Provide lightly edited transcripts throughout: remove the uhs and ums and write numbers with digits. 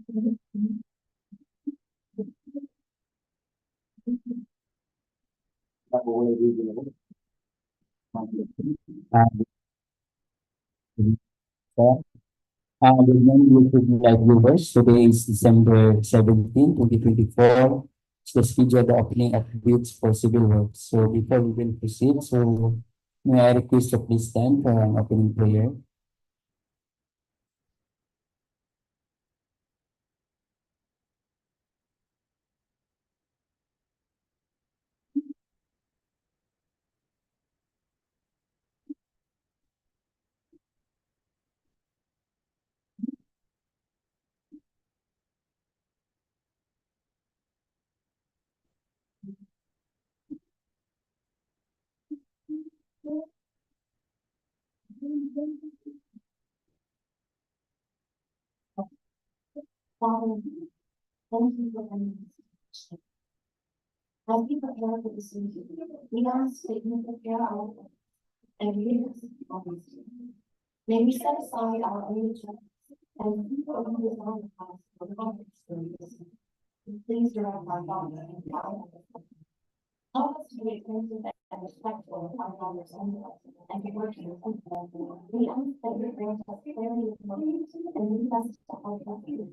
Good morning, YouTube live viewers. Today is December 17, 2024. It's the scheduled opening of bids for civil works. So before we will proceed, may I request to please stand for an opening prayer. Father, thank you for ending this. As we prepare for this meeting, we ask that you prepare our hearts and lead us honestly. May we set aside our own agendas and keep open the design paths for public experience. Please direct our thoughts and guide us. Help us to be attentive and respectful of our brothers and sisters and be working with them. We ask that you grant us clarity of mind and lead us to our purpose.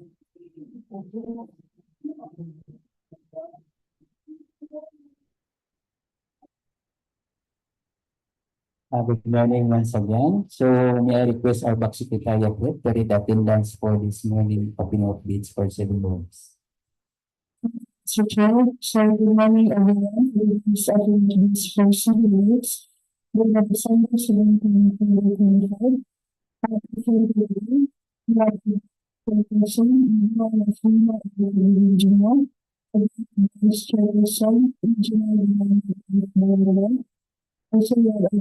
Good morning once again. So may I request our back secretariat to read attendance for this morning opening of bids for civil works. So, good morning, everyone. This is opening bids for civil works. We have December 17, 2025. We have the presentation in one of the regional, Talisayan, regional, also we have a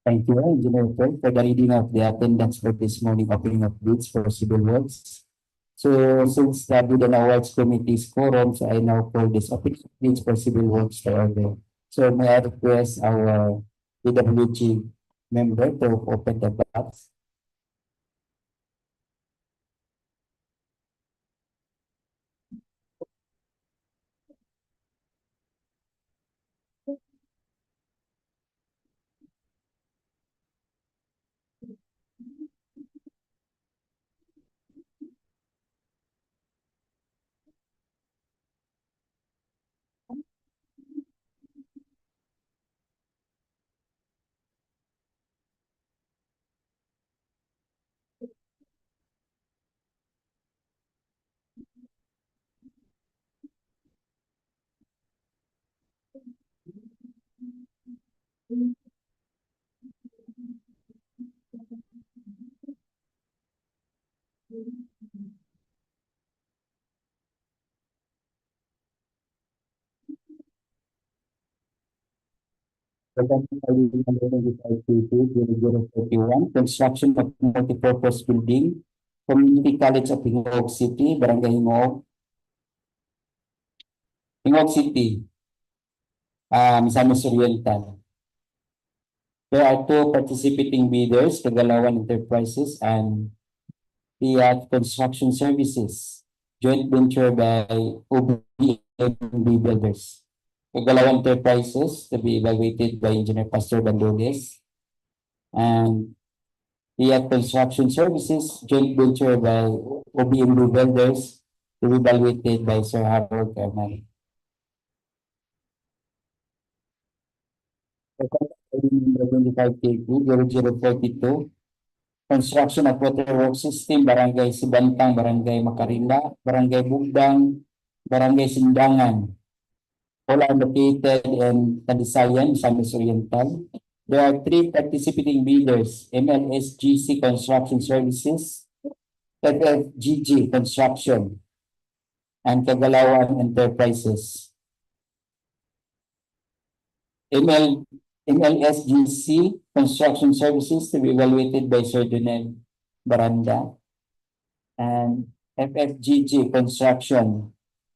Thank you, Engineer Paul, for the reading of the attendance for this morning opening of bids for civil works. So since the Bid and Awards Committee is quorum, so I now call this opening of bids for civil works to order. So may I request our DPWH member to open the box. Construction of multipurpose building, Community College of Gingoog City, Barangay Gingoog City, Misamis Oriental. There are two participating bidders, Tagalawan Enterprises and Fiat Construction Services, joint venture by OBMB Builders. Tagalawan Enterprises to be evaluated by Engineer Pastor Bandones, and Fiat Construction Services, joint venture by OBMB Builders to be evaluated by Sir Harold Carnal. 25 KP 0042, construction of Waterworks system, Barangay Sibantang, Barangay Magkarila, Barangay Bugdang, Barangay Sindangan, All are located in Talisayan, Misamis Oriental. There are three participating bidders: MLSGC Construction Services, FFGG Construction, and Kagalawan Enterprises. MLSGC Construction Services to be evaluated by Sir Donel Baranda, and FFGG Construction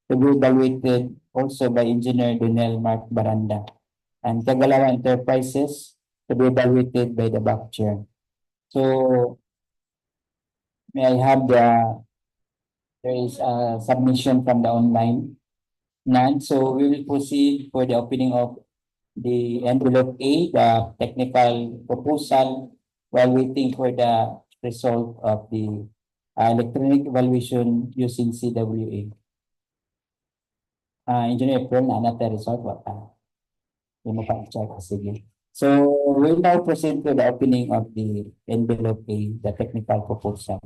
to be evaluated also by Engineer Donel Mark Baranda, and Kagalawan Enterprises to be evaluated by the back chair. So may I have there is a submission from the online. None. So we will proceed for the opening of the envelope A, the technical proposal, while waiting for the result of the electronic evaluation using CWA. Engineer April, natin result, wala. Hindi mo pa check. Sige. So we'll now proceed to the opening of the envelope A, the technical proposal.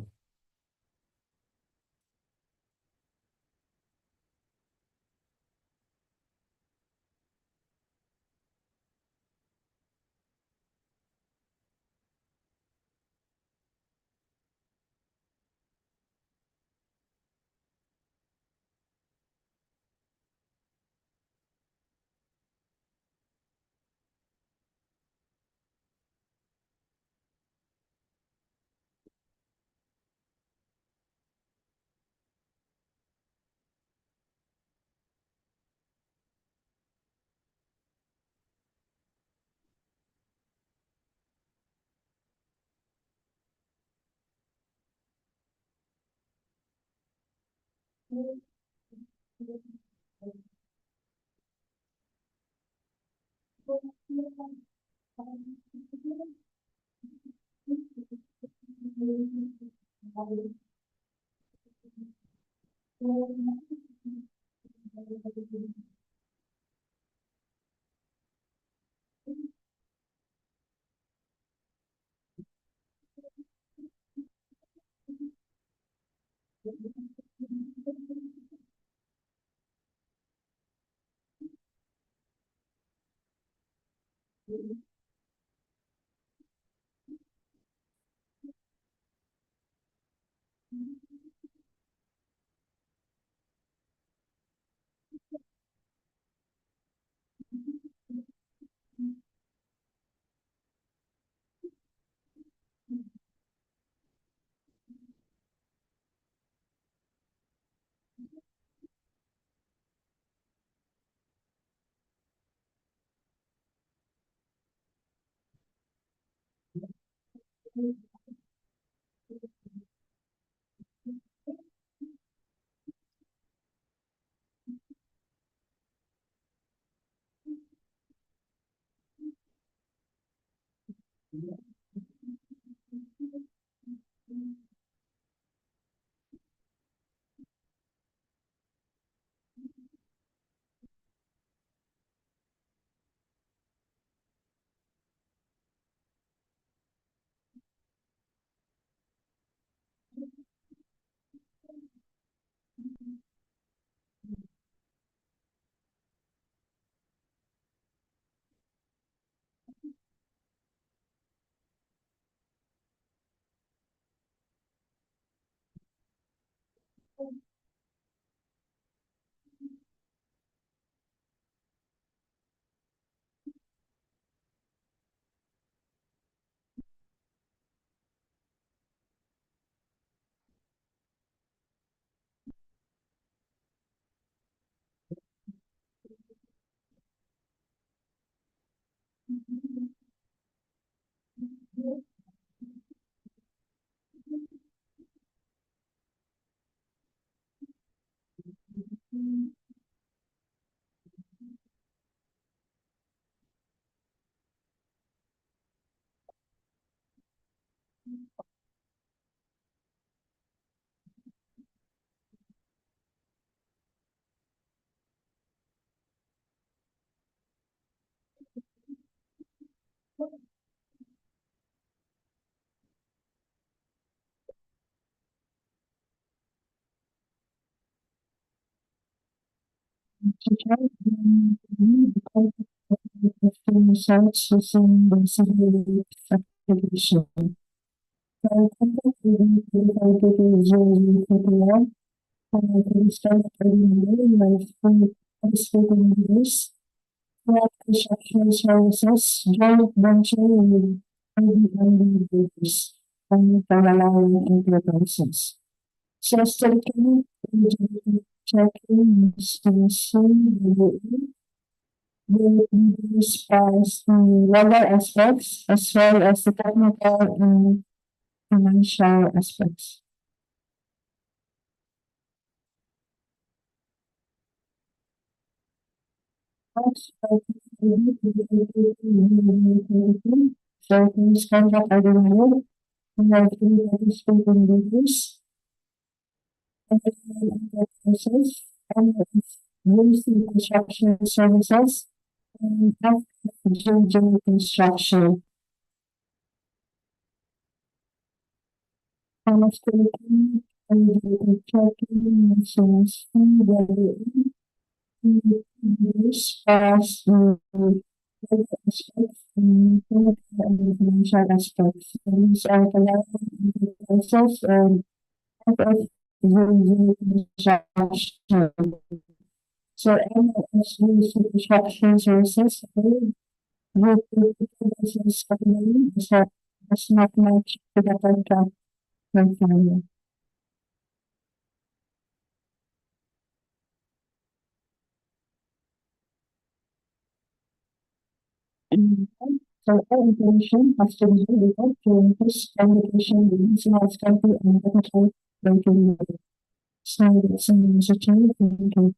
Results using the civil application. So, contact will be provided to 0041 to start early life for participating leaders. Throughout construction services, joint venture with IBM leaders and allowing enterprises. So, starting with checking will discuss the legal aspects as well as the technical and financial aspects. So please contact our review. We have three participating leaders. Enterprises, and Lucy Construction Services, and Bgry Construction. Demonstrating and the tracking machines use as the legal aspects and technical and financial aspects. These are allowing enterprises and construction. So MSU construction services with the business company does not match to the contract criteria. So all information has to be delivered to increase communication with national country and technical criteria. So that's Mr. Chair, thank you.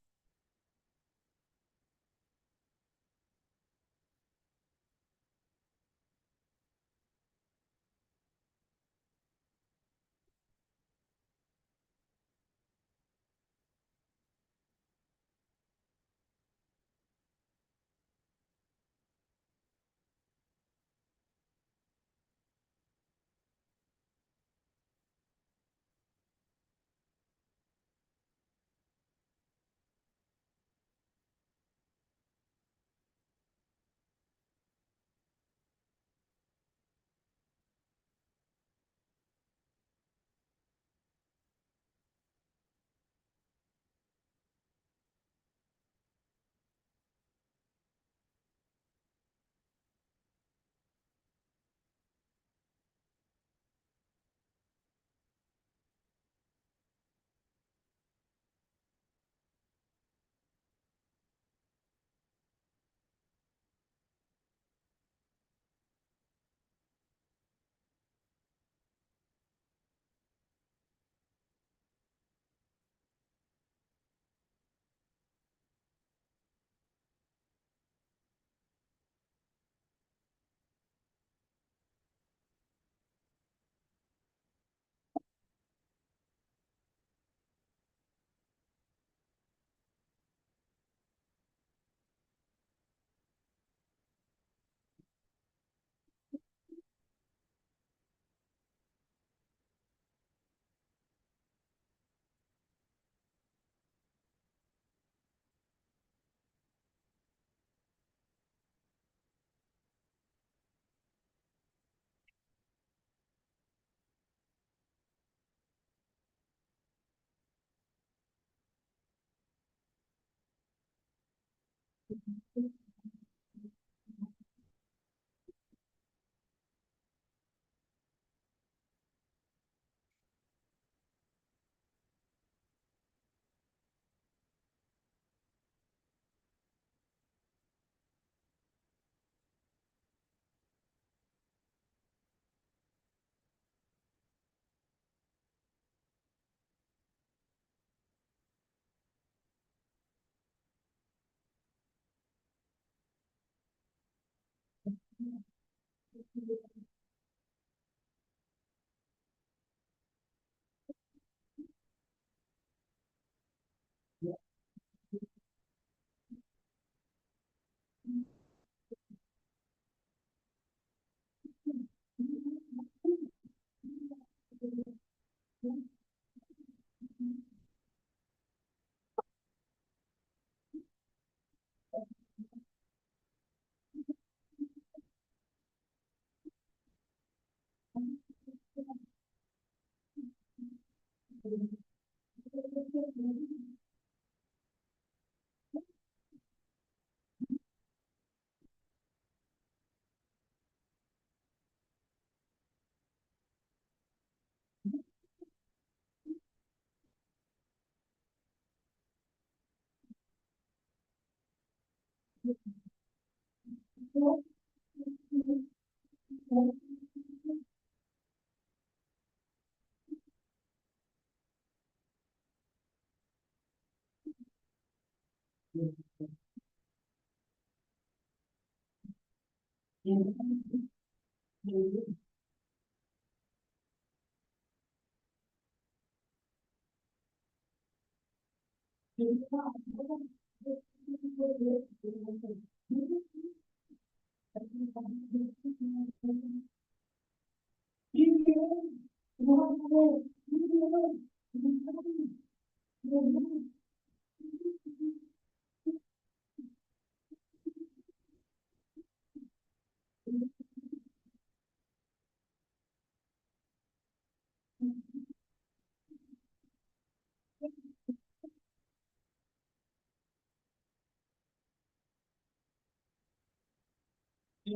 For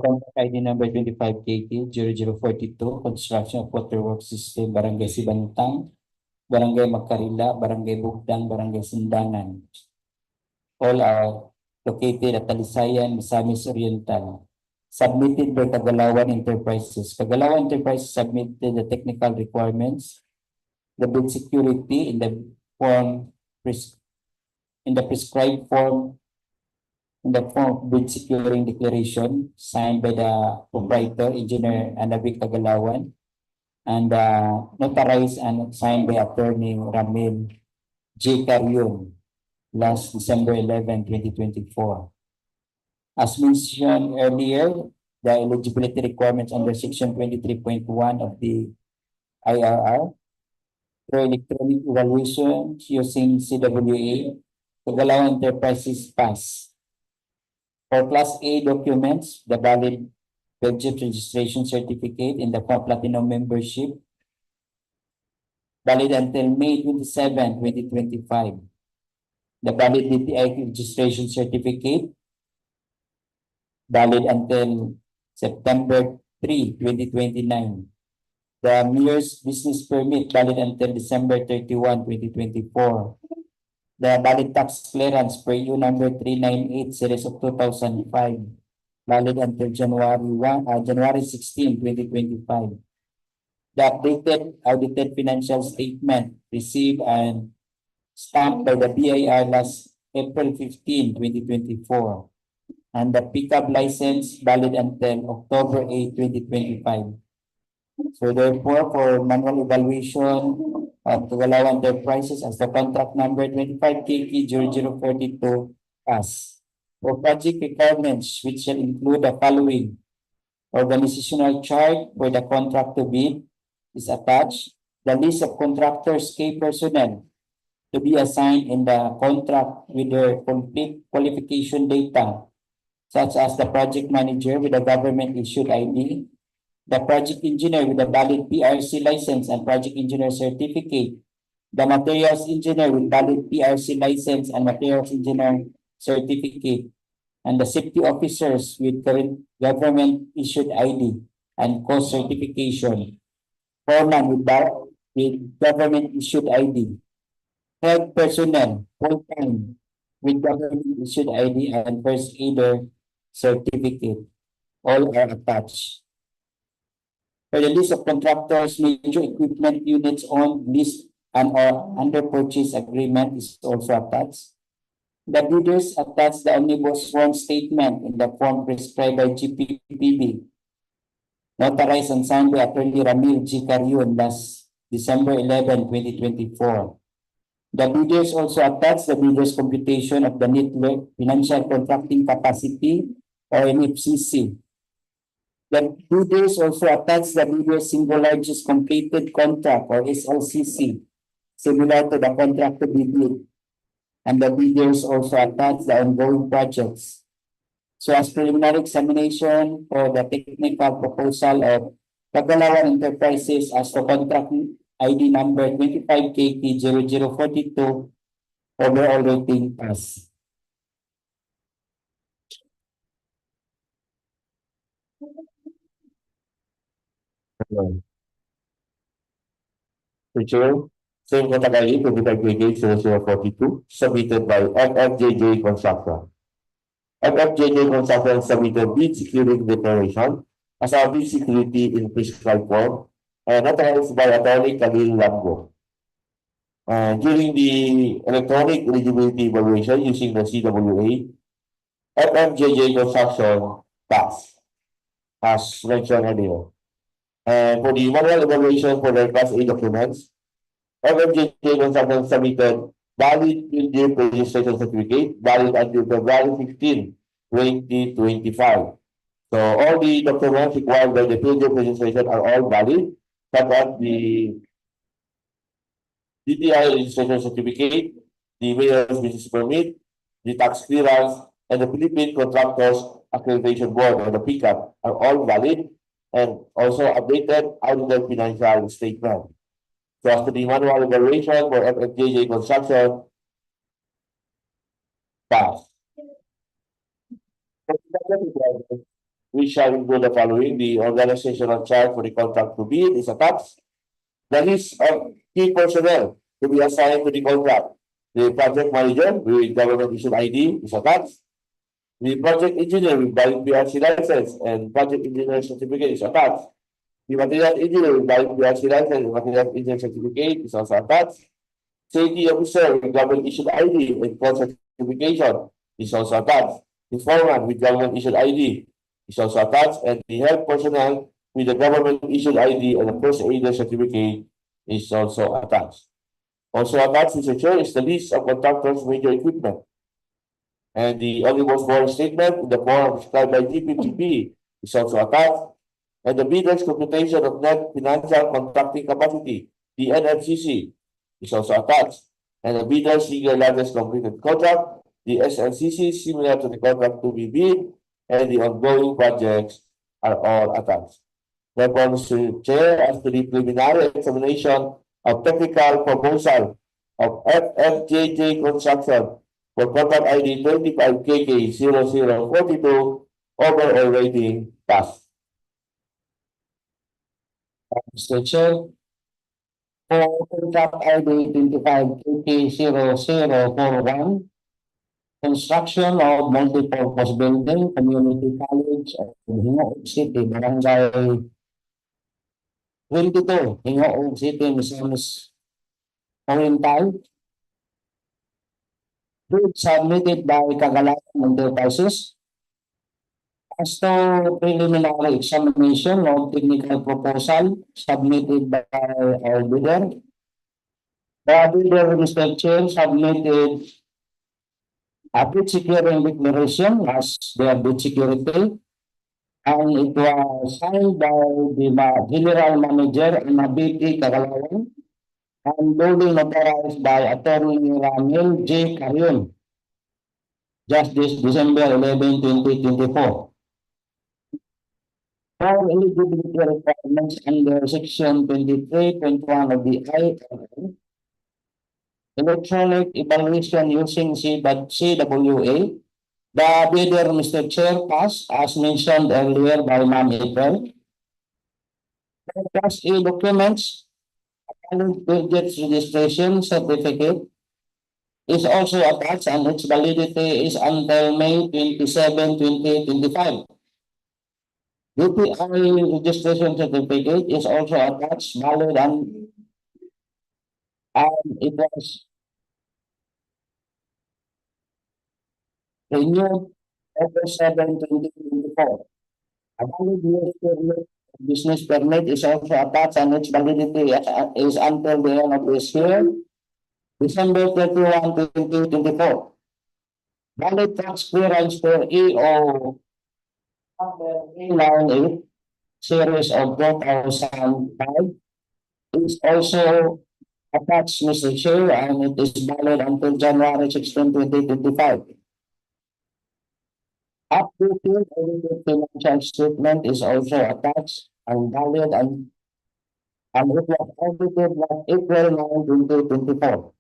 contract ID number 25KT0042, construction of Waterworks system, Barangay Sibantang, Barangay Magkarila, Barangay Bugdang, Barangay Sindangan. All are located at Talisayan, Misamis Oriental. Submitted by Kagalawan Enterprises. Kagalawan Enterprises submitted the technical requirements, the bid security in the form in the prescribed form, in the form of bid securing declaration signed by the proprietor, Engineer Anavic Kagalawan, and notarized and signed by Attorney Ramil J. Carion last December 11, 2024. As mentioned earlier, the eligibility requirements under Section 23.1 of the IRR through electronic evaluation using CWA, Kagalawan Enterprises pass. For Class A documents, the valid Bgry registration certificate in the Platinum membership, valid until May 27, 2025. The valid DTI registration certificate, valid until September 3, 2029. The Mayor's business permit, valid until December 31, 2024. The valid tax clearance per U number 398 series of 2005, valid until January 16, 2025. The updated audited financial statement received and stamped by the BIR last April 15, 2024. And the pickup license valid until October 8, 2025. So therefore, for manual evaluation of Kagalawan Enterprises as the contract number 25KK0042 pass. For project requirements, which shall include the following: organizational chart for the contract to bid is attached. The list of contractors' key personnel to be assigned in the contract with their complete qualification data, such as the project manager with a government-issued ID, the project engineer with a valid PRC license and project engineer certificate, the materials engineer with valid PRC license and materials engineer certificate, and the safety officers with current government-issued ID and cost certification, foreman with government-issued ID, health personnel, full-time with government-issued ID and first aider certificate. All are attached. For the list of contractors, major equipment units on list and or under purchase agreement is also attached. The bidders attach the omnibus form statement in the form prescribed by GPPB, notarized and signed by Attorney Ramil G. Carion last December 11, 2024. The bidders also attach the bidders' computation of the net financial contracting capacity or NFCC. The bidders also attach the bidder's single largest completed contract or SLCC, similar to the contract to be bid. And the bidders also attach the ongoing projects. So as preliminary examination for the technical proposal of Kagalawan Enterprises as the contract ID number 25KT0042, overall rating pass. Hello. Mr. Chair, same category 25KK 0042 submitted by FFJJ Construction. FFJJ Construction submitted bid security declaration as a bid security in prescribed form and authorized by Attorney Camille Lambo. During the electronic eligibility evaluation using the CWA, FFJJ Construction passed, as mentioned earlier. And for the manual evaluation for their Class A documents, FFJJ Construction submitted valid field registration certificate valid until February 15, 2025. So all the documents required by the field registration are all valid, such as the DTI registration certificate, the mayor's business permit, the tax clearance, and the Philippine Contractors Accreditation Board or the PCAB are all valid and also updated audited financial statement. So as to the manual evaluation for FFJJ Construction, pass. We shall include the following. The organizational chart for the contract to bid is attached. The list of key personnel to be assigned to the contract. The project manager with government issued ID is attached. The project engineer with valid PRC license and project engineer certificate is attached. The material engineer with valid PRC license and material engineer certificate is also attached. Safety officer with government issued ID and course certification is also attached. The foreman with government issued ID is also attached, and the health personnel with the government issued ID and the first aider certificate is also attached. Also attached, Mr. Chair, is the list of contractors' major equipment. And the omnibus board statement in the form prescribed by DPWH is also attached. And the bidder's computation of net financial contracting capacity, the NFCC, is also attached. And the bidder's single largest completed contract, the SLCC, similar to the contract to be bid, and the ongoing projects are all attached. Therefore, Mr. Chair, as to the preliminary examination of technical proposal of FFJJ Construction for contract ID 25KK 0042, overall rating pass. Mr. Chair, for contract ID 25KK 0041, construction of multi-purpose building, community college of Gingoog City, Barangay 22, Gingoog City, Misamis Oriental. Bid submitted by Kagalakan Enterprises. As to preliminary examination of technical proposal submitted by our bidder. The bidder, Mr. Chair, submitted a bid securing declaration as their bid security, and it was signed by the General Manager and BT Kagalakan and duly notarized by Attorney Ramil J. Carion, just this December 11, 2024. For eligibility requirements under Section 23.1 of the IRA, electronic evaluation using CWA, the bidder, Mr. Chair, passed as mentioned earlier by Ma'am April. The Class A documents, budget registration certificate is also attached and its validity is until May 27, 2025. DPI registration certificate is also attached, valid and it was renewed October 7, 2024. A valid use permit, business permit is also attached and its validity is until the end of this year, December 31, 2024. Valid tax clearance for EO number 398 series of 2005 is also attached, Mr. Chair, and it is valid until January 16, 2025. Updated audited financial statement is also attached and valid and it was audited on April 9, 2024.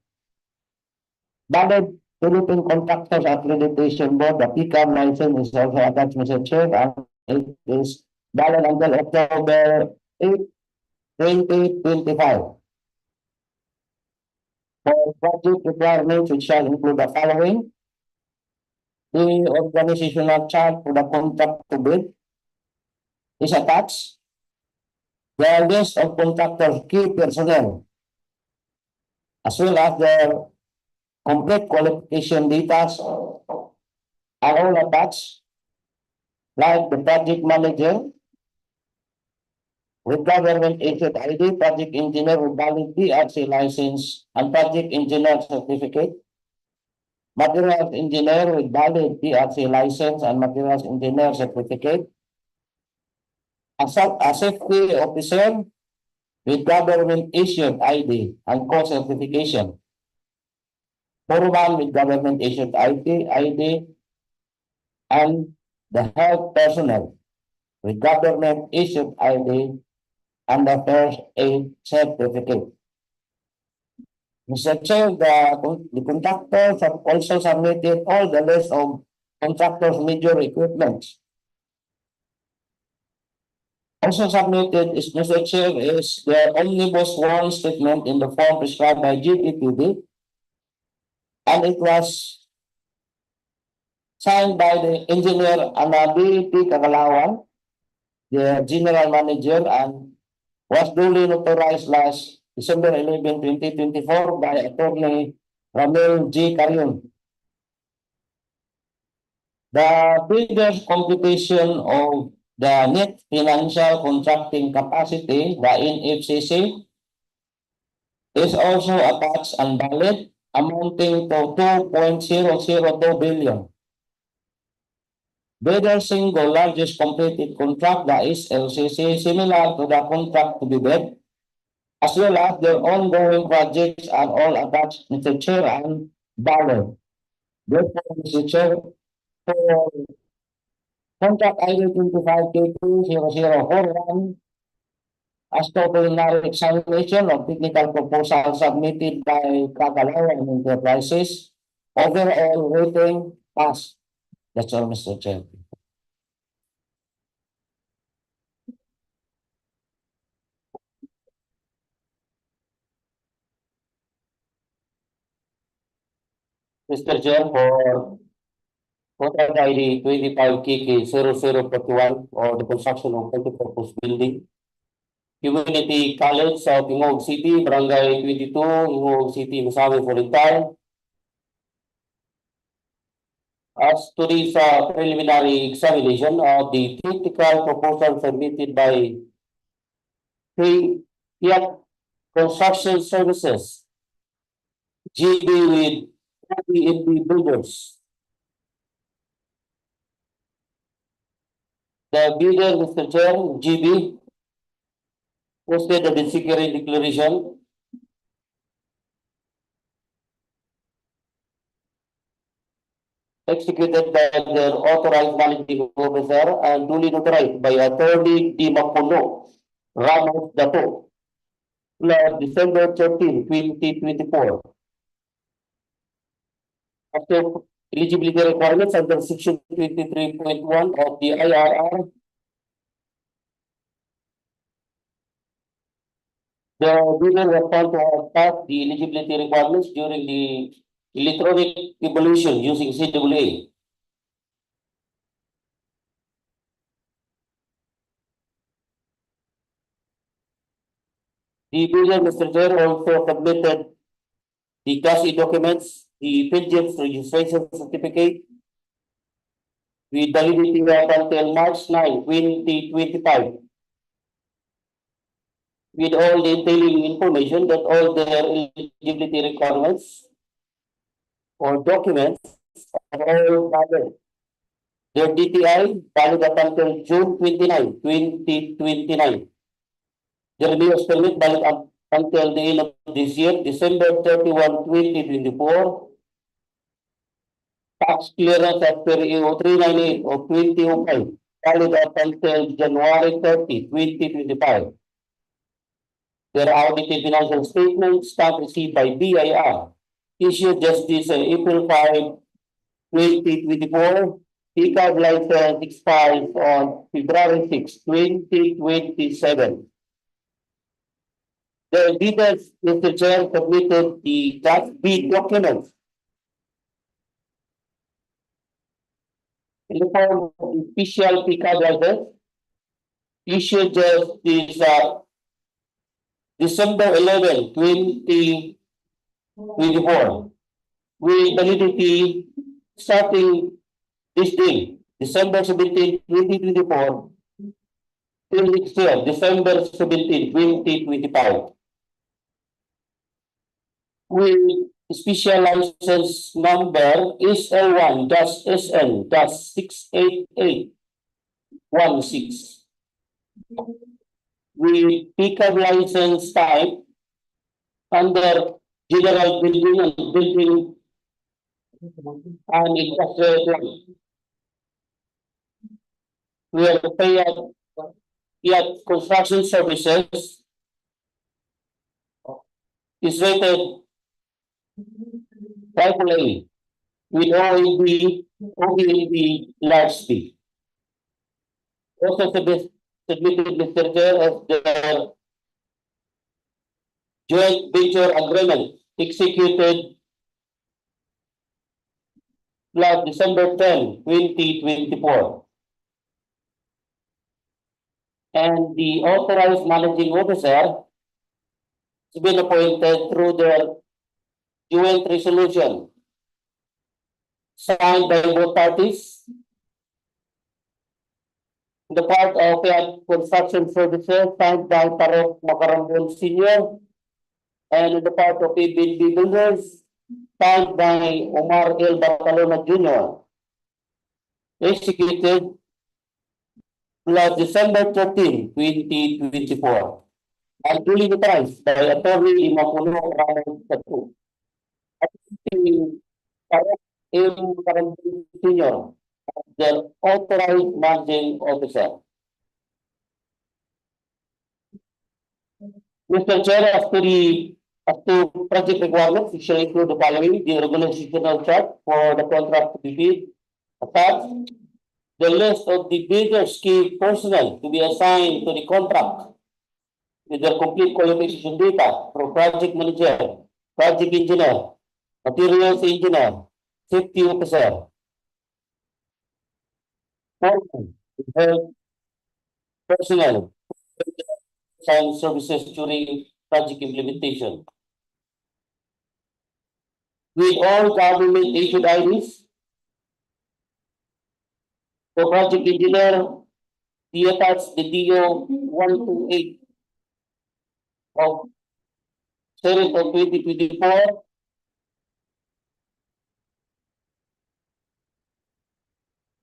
Valid Philippine Contractors Accreditation Board, the PCAB license is also attached, Mr. Chair, and it is valid until October 8, 2025. For project requirements, which shall include the following: the organizational chart for the contract to bid is attached. The list of contractors' key personnel, as well as their complete qualification data, are all attached, like the project manager with government agent ID, project engineer with valid DRC license and project engineer certificate, materials engineer with valid DRC license and materials engineer certificate, a safety officer with government issued ID and course certification, foreman with government issued ID, and the health personnel with government issued ID and the first aid certificate. Mr. Chair, the contractors have also submitted all the list of contractors' major equipment. Also submitted is, Mr. Chair, is the omnibus warrant statement in the form prescribed by GPPD, and it was signed by the engineer Anabi P. Kagalawan, the general manager, and was duly notarized last December 11, 2024 by Attorney Ramil G. Carion. The bidders' computation of the net financial contracting capacity, the NFCC, is also attached and valid, amounting to 2.002 billion. Bidder's single largest completed contract, the SLCC, similar to the contract to be bid, as well as their ongoing projects, are all attached, Mr. Chair, and valid. Therefore, Mr. Chair, for contract ID 25K20041, as to preliminary examination of technical proposal submitted by Kagalawan Enterprises, overall rating pass. That's all, Mr. Chair. Mr. Chair, for contract ID 25KK0041 or the construction of multipurpose building, Community College sa Gingoog City, Barangay 22, Gingoog City, Misamis Oriental. As to this preliminary examination of the technical proposal submitted by Fiat Construction Services, GB with OPNB Builders. The bidder, Mr. Chair, GB, posted the security declaration executed by their authorized managing officer and duly notarized by Attorney D. Mapuno Ramos Dato, December 13, 2024. After eligibility requirements under Section 23.1 of the IRR, the bidder was found to have passed the eligibility requirements during the electronic evaluation using CWA. The bidder, Mr. Chair, also submitted the CASI documents, the Pigeons registration certificate, with validity up until March 9, 2025, with all the entailing information that all their eligibility requirements or documents are all valid. Their DTI valid up until June 29, 2029. Their BS permit valid up until the end of this year, December 31, 2024. Tax clearance as per EO 398 of 2005, valid up until January 30, 2025. Their audited financial statements, stamp received by BIR, issued just this April 5, 2024. E-card license expires on February 6, 2027. The bidders, Mr. Chair, submitted the tax bid documents in the form of official PICA guidance issued just this December 11, 2024, with validity starting this day, December 17, 2024, till next year, December 17, 2025. With special license number SL1-SN-68816. With pickup license type under general building and building and industrial plan. We are paying yet construction services is rated AAA with OEB large B. Also submitted, Mr. Chair, as the joint venture agreement executed last December 10, 2024. And the authorized managing officer has been appointed through the joint resolution signed by both parties. The part of the construction services signed by Tarek Makarambol Sr. and the part of ABB Builders signed by Omar L. Barcelona Jr. Executed last December 13, 2024. And duly notarized by Attorney Mapuno Ramon Satu. Tarek M. Makarambol Sr. the authorized managing officer. Mr. Chair, as to project requirements, we shall include the following: the organizational chart for the contract to be bid, attached, the list of the bidders' key personnel to be assigned to the contract with their complete qualification data from project manager, project engineer, materials engineer, safety officer, personnel, and services during project implementation. With all government issued IDs, for project engineer, the attached the DEO 128 of series of 2024.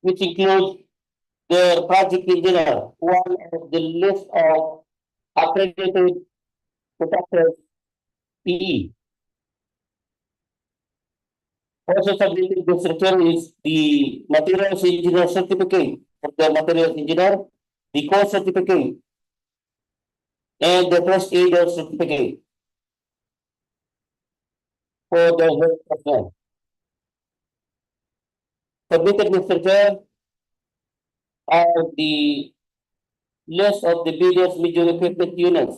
Which includes the project engineer, one of the list of accredited contractors, PE. Also submitted this return is the materials engineer certificate of the materials engineer, the course certificate, and the first aider certificate for the health personnel. Submitted, Mr. Chair, are the list of the bidders' major equipment units,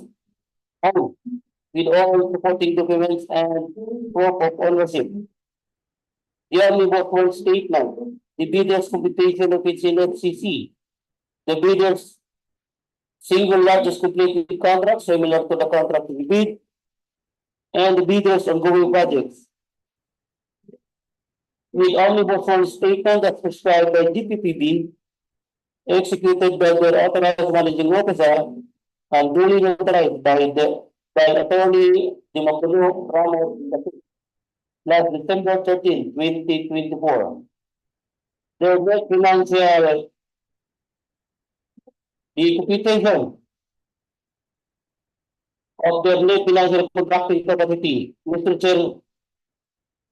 with all supporting documents and proof of ownership. The omnibus statement, the bidders' computation of its in FCC, the bidders' single largest completed contract similar to the contract to be bid, and the bidders' ongoing projects. With omnibus statement as prescribed by DPPB, executed by the authorized managing officer, and duly notarized by Attorney Mapuno Ramon Satu last December 13, 2024. The net financial, the computation of the net financial contracting capacity, Mr. Chair,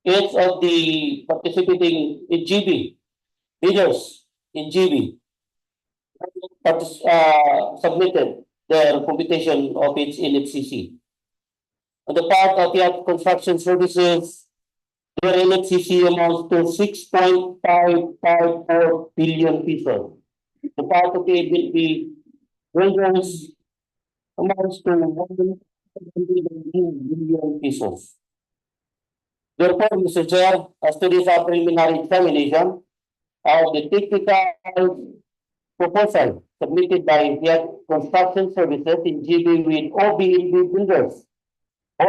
each of the participating in GB, bidders in GB, submitted their computation of its in FCC. On the part of the construction services, their NFCC amounts to 6.554 billion pesos. The part of the ABP vendors amounts to billion pesos. Therefore, Mr. Chair, as to this preliminary examination of the technical proposal submitted by Fiat Construction Services in GB with OBLB builders. I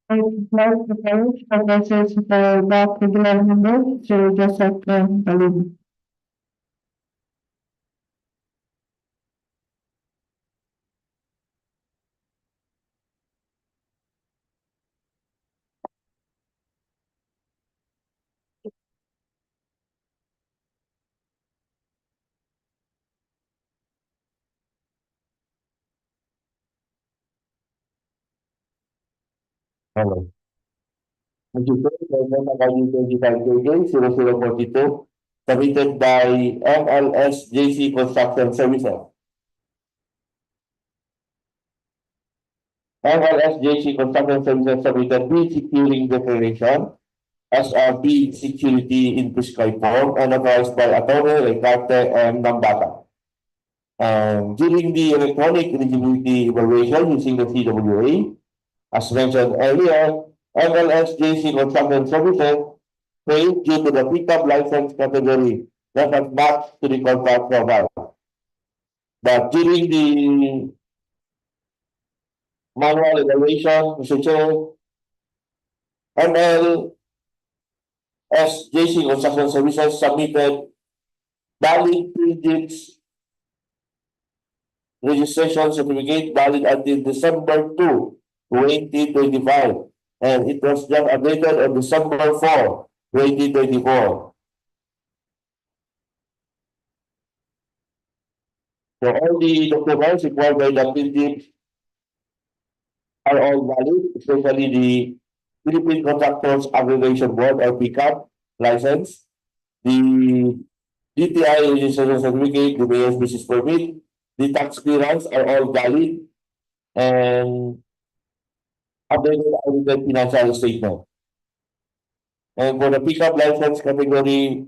would like to pose for message for that regular member to Joseph Balloon. Hello. Mr. Chair, I move about 25 0042 submitted by MLSJC Construction Services. MLSJC Construction Services submitted bid securing declaration as a bid security in prescribed form and authorized by Attorney Recarte M. Nambata. During the electronic eligibility evaluation using the CWA, as mentioned earlier, MLSJC Construction Services failed due to the pickup license category that was matched to the contract profile. But during the manual evaluation, Mr. Chair, MLSJC Construction Services submitted valid pre-digits registration certificate valid until December 2, 2025, and it was just updated on December 4, 2024. So all the documents required by the pre-digits are all valid, especially the Philippine Contractors Aggregation Board or PCAB license, the DTI registration certificate, the mayor's business permit, the tax clearance are all valid and updated audited financial statement. And for the pickup license category,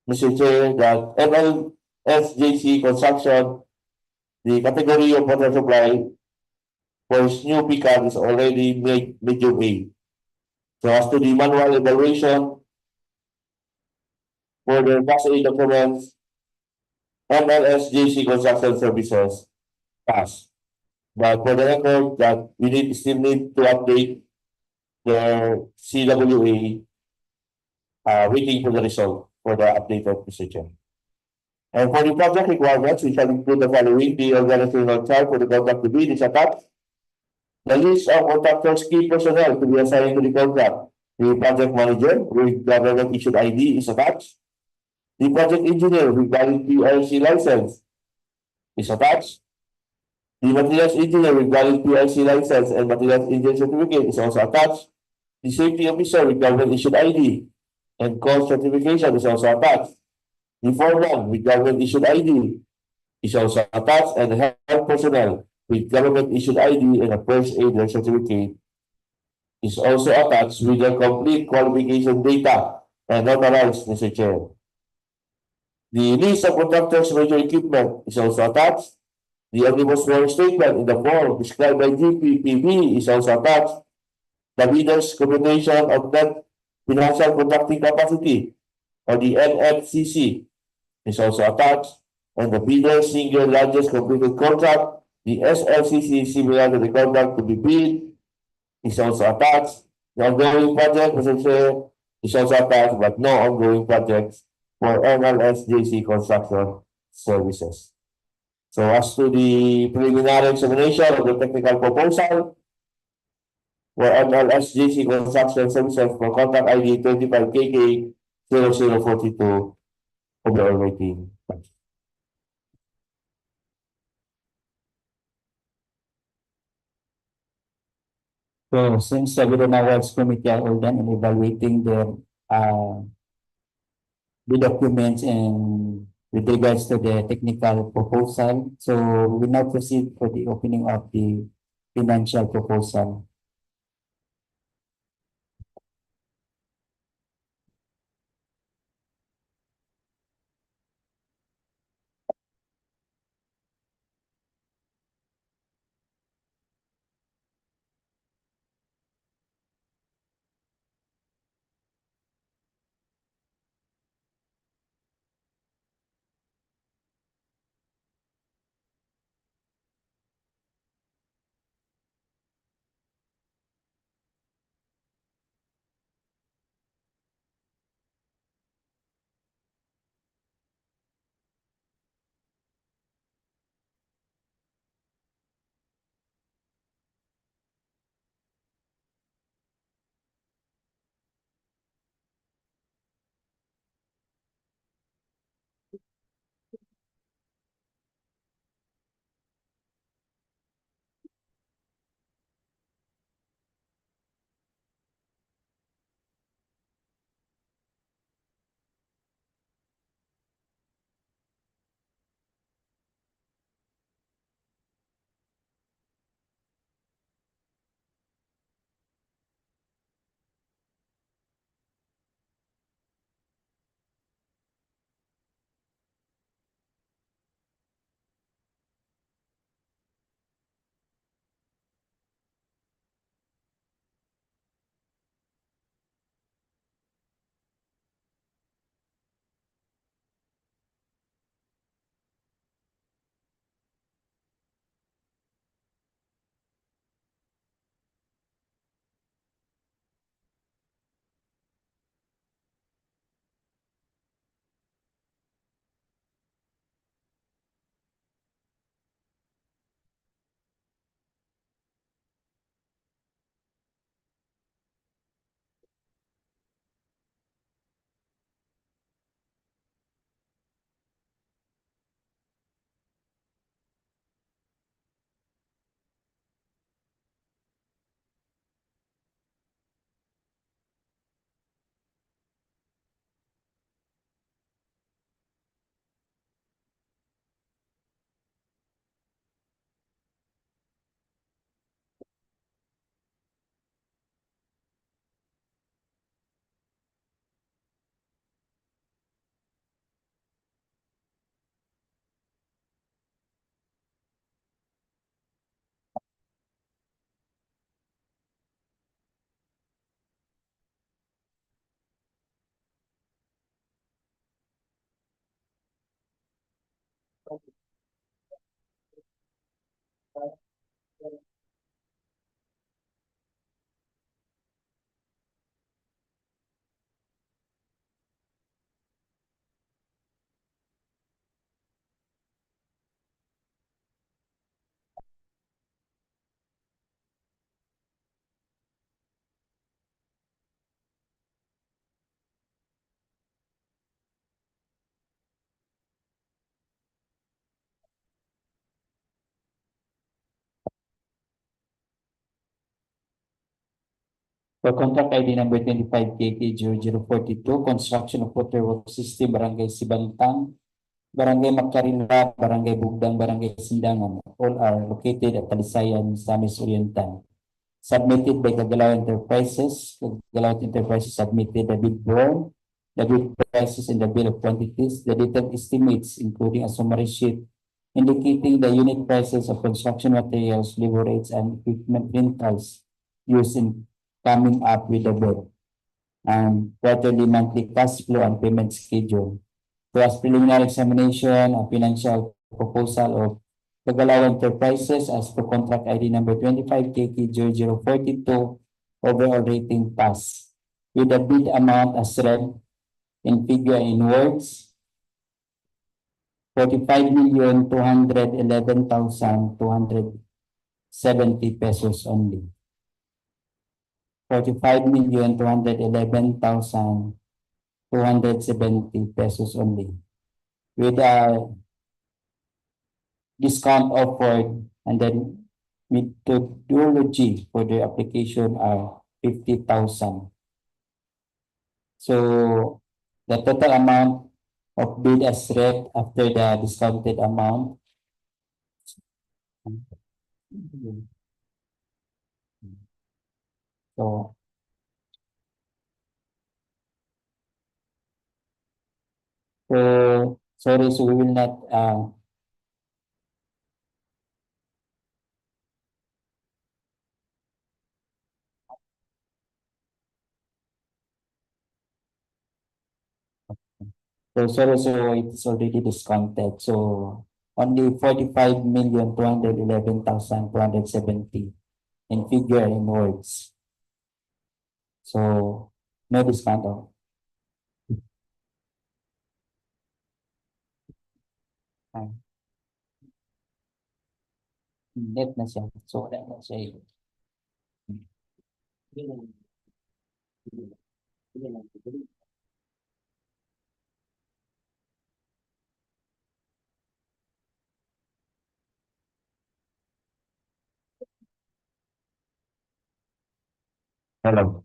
Mr. Chair, that MLSJC Construction, the category of water supply for its new pickup is already made medium A. So as to the manual evaluation for the Class A documents, MLSJC Construction Services pass. But for the record that we still need to update the CWA, waiting for the result for the updated procedure. And for the project requirements, we shall include the following: the organizational chart for the contract to bid is attached. The list of contractors' key personnel to be assigned to the contract. The project manager with government issued ID is attached. The project engineer with valid PLC license is attached. The materials engineer with valid PLC license and materials engineer certificate is also attached. The safety officer with government issued ID and course certification is also attached. The foreman with government issued ID is also attached, and the health personnel with government issued ID and a first aider certificate is also attached with their complete qualification data and notarized, Mr. Chair. The list of contractors' major equipment is also attached. The omnibus warrant statement in the form described by DPWH is also attached. The bidder's computation of net Financial Contracting Capacity, or the NFCC, is also attached, and the bidder's single largest completed contract, the SLCC, similar to the contract to be bid, is also attached. The ongoing project, Mr. Chair, is also attached, but no ongoing projects for NLSJC Construction Services. So as to the preliminary examination of the technical proposal for NLSJC Construction Services for contract ID 25KK 0042 of the Almighty. So since the Waterworks Committee are all done in evaluating the documents and with regards to the technical proposal, so we now proceed for the opening of the financial proposal. For contract ID number 25KK0042, construction of waterworks system, Barangay Sibantang, Barangay Magkarila, Barangay Bugdang, Barangay Sindangan, all are located at Talisayan, Misamis Oriental. Submitted by Kagalaw Enterprises. Kagalaw Enterprises submitted the bid form, the bid prices, and the bill of quantities, the detailed estimates, including a summary sheet indicating the unit prices of construction materials, labor rates, and equipment rentals used in coming up with the bid. and quarterly monthly cash flow and payment schedule. So as preliminary examination, a financial proposal of Tagalaw Enterprises as per contract ID number 25KK0042 overall rating pass with the bid amount as read in figure in words 45,211,270 pesos only. 45,211,270 pesos only. With a discount offered and then methodology for the application are 50,000. So the total amount of bid as read after the discounted amount so sorry, so we will not so sorry, so it's already discounted. So only 45,211,270 in figure in words. So no discount off. Net na siya. So wala na siya. Hello.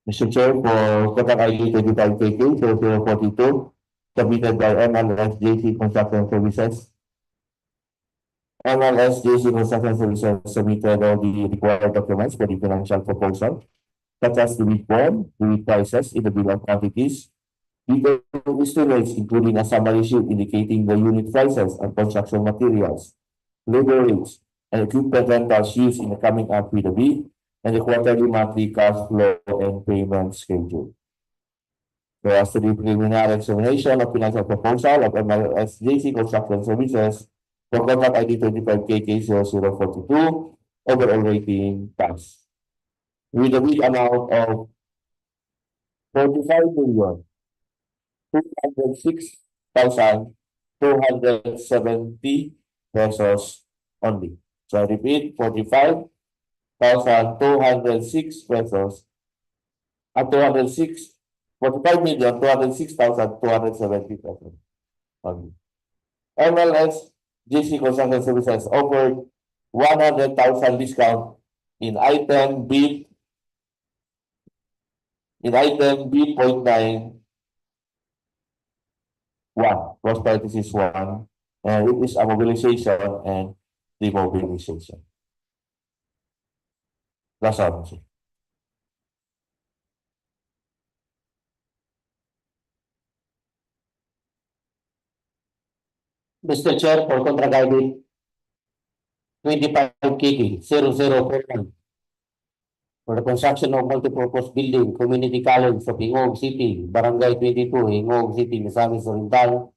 Mr. Chair, for contract ID 25KK0042, submitted by MLSJC Construction Services. MLSJC Construction Services submitted all the required documents for the financial proposal, such as the bid form, the bid prices in the bill of quantities, detailed estimates including a summary sheet indicating the unit prices and construction materials, labor rates, and equipment rentals used in the coming up with the bid, and the quarterly monthly cash flow and payment schedule. So as to the preliminary examination of financial proposal of MLSJC Construction Services for contract ID 25KK0042, overall rating pass. With a bid amount of 45,206,270 pesos only. So I repeat, 45,206 pesos at 45,206,270 pesos only. MLS GC Construction Services offered 100,000 discount in item B B.9 1, cross parenthesis 1, and it is a mobilization and demobilization. That's all. Mr. Chair, for contract ID 25KK0041 for the construction of multipurpose building, community college of Gingoog City, Barangay 22, Gingoog City, Misamis Oriental.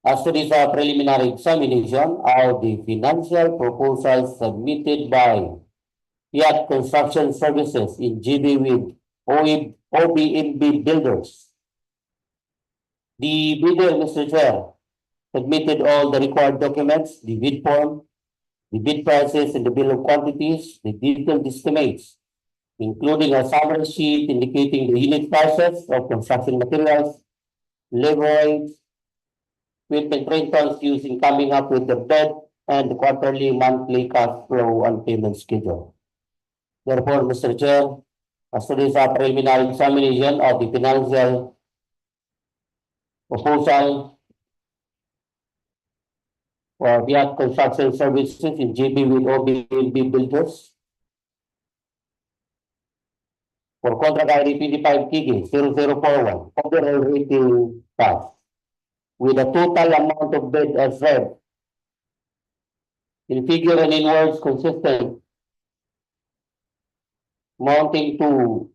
As to this preliminary examination are the financial proposals submitted by Fiat Construction Services in GB with OBNB Builders. The bidder, Mr. Chair, submitted all the required documents, the bid form, the bid prices and the bill of quantities, the detailed estimates, including a summary sheet indicating the unit prices of construction materials, labor rates, equipment rentals used in coming up with the bid, and the quarterly, monthly cash flow and payment schedule. Therefore, Mr. Chair, as to this preliminary examination of the financial proposal for Fiat Construction Services in GB with OBNB Builders for contract ID 25KK0041, overall rating pass, with a total amount of bid as read in figure and in words consistent, amounting to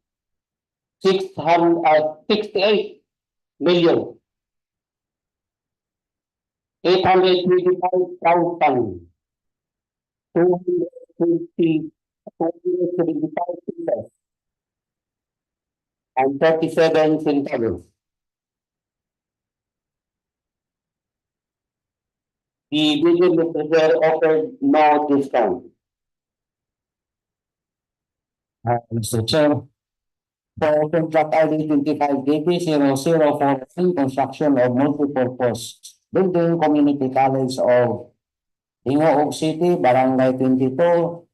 68,825,226 pesos and 37 centavos. The bidder offered no discount. Mr. Chair, for contract ID 25KP0041, construction of multipurpose building, community college of Gingoog City, Barangay 22,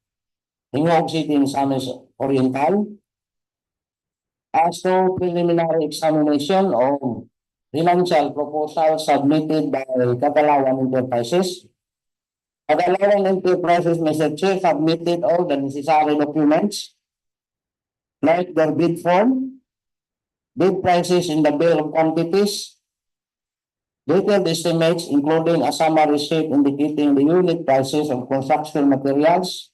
Gingoog City, Misamis Oriental. As to preliminary examination of financial proposal submitted by Kagalawan Enterprises. Kagalawan Enterprises, Mr. Chair, submitted all the necessary documents like their bid form, bid prices in the bill of quantities, detailed estimates including a summary sheet indicating the unit prices of construction materials,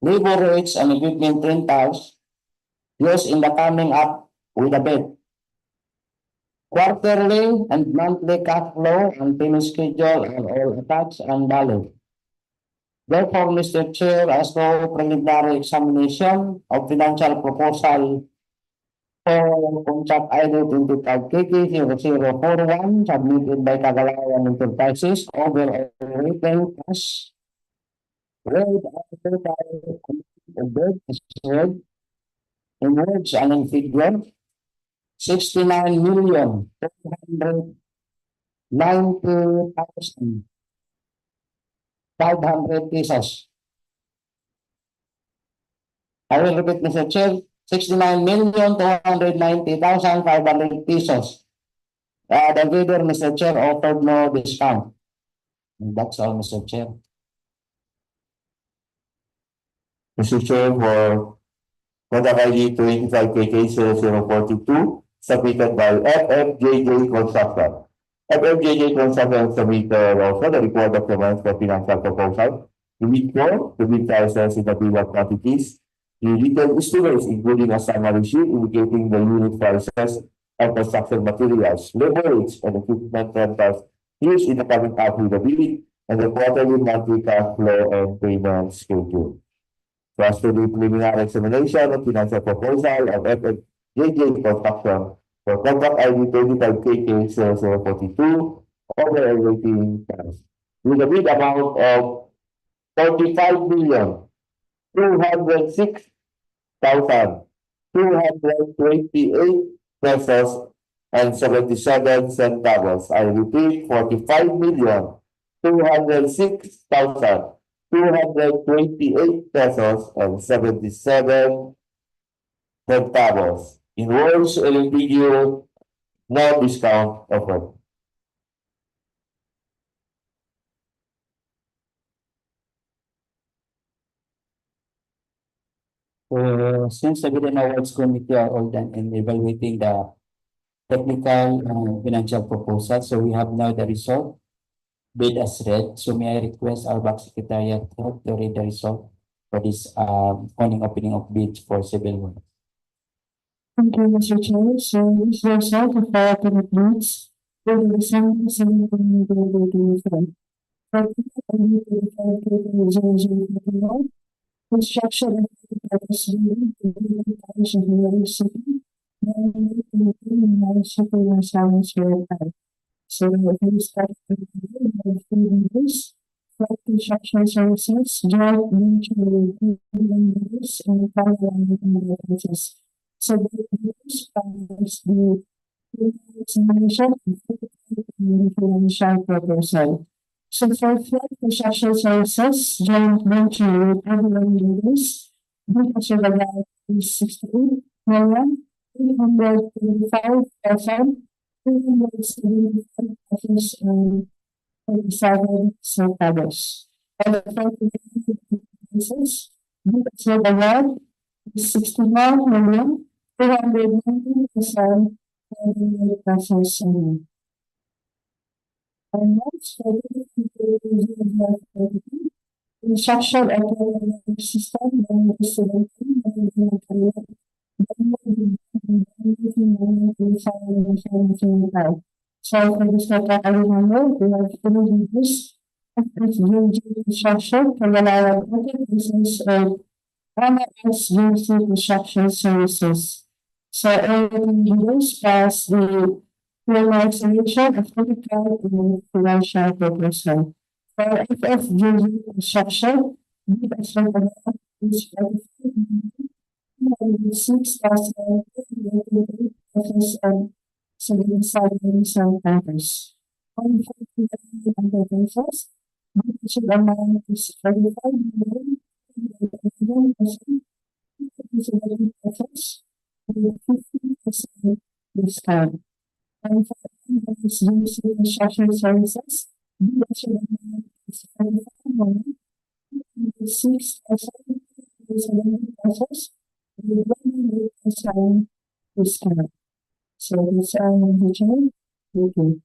labor rates and equipment rentals used in the coming up with a bid. Quarterly and monthly cash flow and payment schedule are all attached and valid. Therefore, Mr. Chair, as to preliminary examination of financial proposal for contract ID 25KK0041 submitted by Kagalawan Enterprises over rating as read after by in words and in figure 69,490,500 pesos. I will repeat, Mr. Chair, 69,290,500 pesos. The bidder, Mr. Chair, offered no discount. And that's all, Mr. Chair. Mr. Chair, for contract ID 25KK0042, submitted by FFJJ Construction. FFJJ Construction submitted also the report documents for financial proposal. The bid for the bid prices in the bill of quantities, the detailed estimates including a summary sheet indicating the unit prices of construction materials, labor rates, and equipment rentals used in the coming up with the bid, and the quarterly monthly cash flow and payment schedule. So as to the preliminary examination of financial proposal of FFJJ Construction for contract ID 25KK0042 over a rating price with a bid amount of 45,206,228 pesos and 77 centavos. I repeat, 45,206,228 pesos and 77 centavos. In words and in figure, no discount offered. Since the Bid and Awards Committee are all done in evaluating the technical and financial proposal, so we have now the result. Bid as read. So may I request our back secretariat to read the result for this opening of bids for civil work. Thank you, Mr. Chair. So this result of our opening bids will be December 17, 2025. Construction and purpose building, parish of Gingoog City, Misamis Oriental. So we start with the bidders for construction services, joint venture with bidders and Kagalawan Enterprises. So the bidders finance the examination of the financial proposal. So for flood construction services, joint venture with Kagalawan bidders, bid as about 68,325,375 pesos and 37 centavos. And the flood services, bid as about 69,290,000 pesos only. And next, for the construction of the system, then Sibantang, then Magkarila, So for this topic, I remember we have three leaders of Bgry construction, Pangalawa Market Business, and MSUC Construction Services. So everything leaders pass the realization of critical and financial proposal. For FFGG construction, bid as recommended is 6,000 pesos and 77 pesos. On 50 pesos, bid issue amount is 35 million pesos with 50% discount. And for MSUC construction services, bid issue amount is 35 million 6,000 pesos with 100% discount. So this the change. Thank you.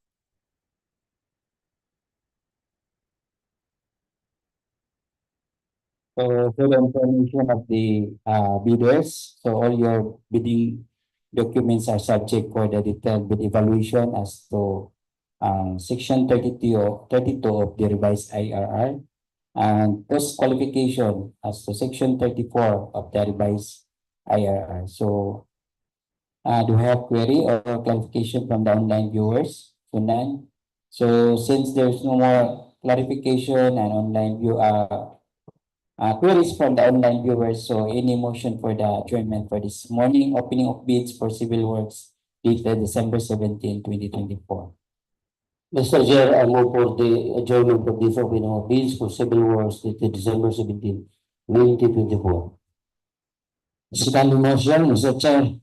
So for the information of the bidders, so all your bidding documents are subject for the detailed bid evaluation as to section 32 of the revised IRR and post qualification as to section 34 of the revised IRR. So do you have query or clarification from the online viewers? So none. So since there's no more clarification and online view queries from the online viewers, so any motion for the adjournment for this morning opening of bids for civil works dated December 17, 2024. Mr. Chair, I move for the adjournment of this opening of bids for civil works dated December 17, 2024. Second motion, Mr. Chair.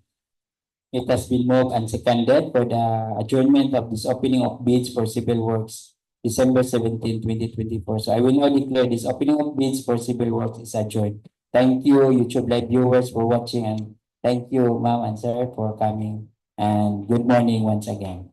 It has been moved and seconded for the adjournment of this opening of bids for civil works December 17, 2024. So I will now declare this opening of bids for civil works is adjourned. Thank you, YouTube Live viewers, for watching, and thank you, ma'am and sir, for coming. And good morning once again.